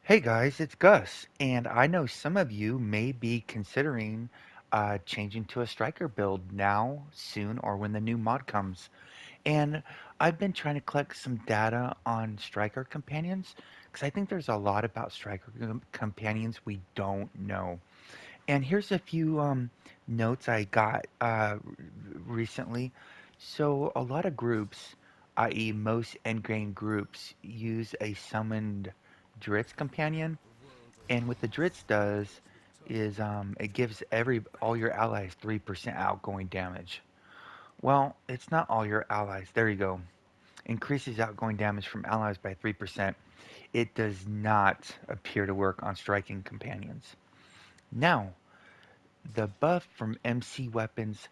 Hey guys, it's Gus, and I know some of you may be considering changing to a striker build now, soon, or when the new mod comes. And I've been trying to collect some data on striker companions because I think there's a lot about striker companions we don't know. And here's a few notes I got recently. So, a lot of groups, i.e., most endgame groups, use a summoned Dritz companion, and what the Dritz does is it gives all your allies 3% outgoing damage. Well, it's not all your allies. There you go. Increases outgoing damage from allies by 3%. It does not appear to work on striking companions. Now, the buff from MC weapons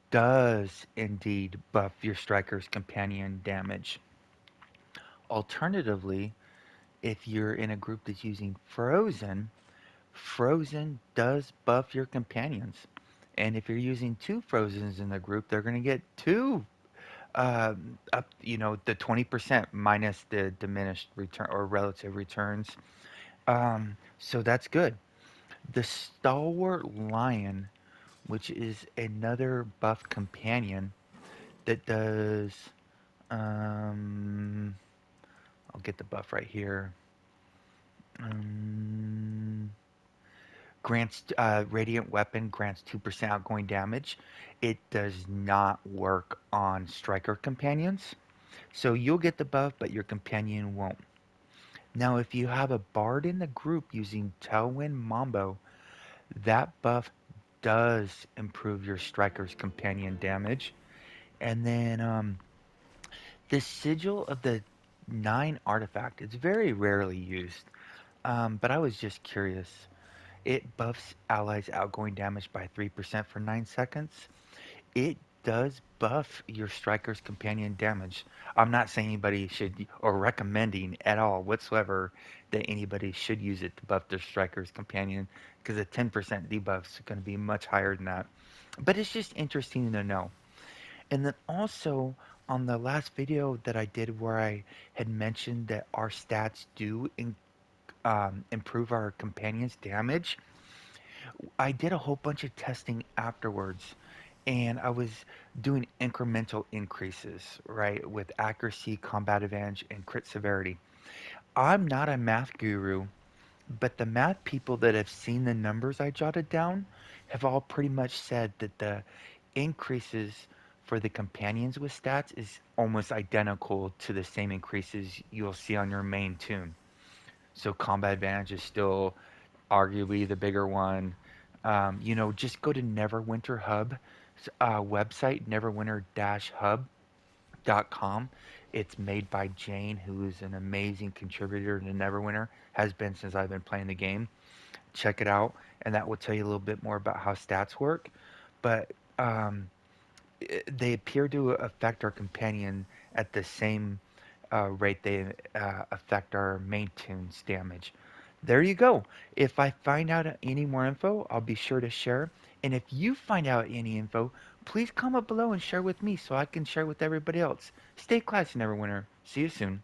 does indeed buff your striker's companion damage. Alternatively, if you're in a group that's using Frozen, Frozen does buff your companions. And if you're using two Frozens in the group, they're going to get two the 20% minus the diminished return or relative returns. So that's good. The Stalwart Lion, which is another buff companion that does, um, I'll get the buff right here. Um, grants Radiant Weapon grants 2% outgoing damage. It does not work on striker companions. So you'll get the buff, but your companion won't. Now, if you have a bard in the group using Tailwind Mambo, that buff does improve your striker's companion damage. And then the Sigil of the Nine artifact, it's very rarely used, but I was just curious. It buffs allies' outgoing damage by 3% for 9 seconds. It does buff your striker's companion damage. I'm not saying anybody should, or recommending at all whatsoever, that anybody should use it to buff their striker's companion, because a 10% debuff is going to be much higher than that. But it's just interesting to know. And then also, on the last video that I did where I had mentioned that our stats do improve our companion's damage, I did a whole bunch of testing afterwards, and I was doing incremental increases, right, with accuracy, combat advantage, and crit severity. I'm not a math guru, but the math people that have seen the numbers I jotted down have all pretty much said that the increases for the companions with stats is almost identical to the same increases you'll see on your main tune. So combat advantage is still arguably the bigger one. Just go to Neverwinter Hub website, neverwinter-hub.com. It's made by Jane, who is an amazing contributor to Neverwinter, has been since I've been playing the game. Check it out, and that will tell you a little bit more about how stats work. But um, they appear to affect our companion at the same rate they affect our main tune's damage. There you go. If I find out any more info, I'll be sure to share. And if you find out any info, please comment below and share with me so I can share with everybody else. Stay classy, Neverwinter. See you soon.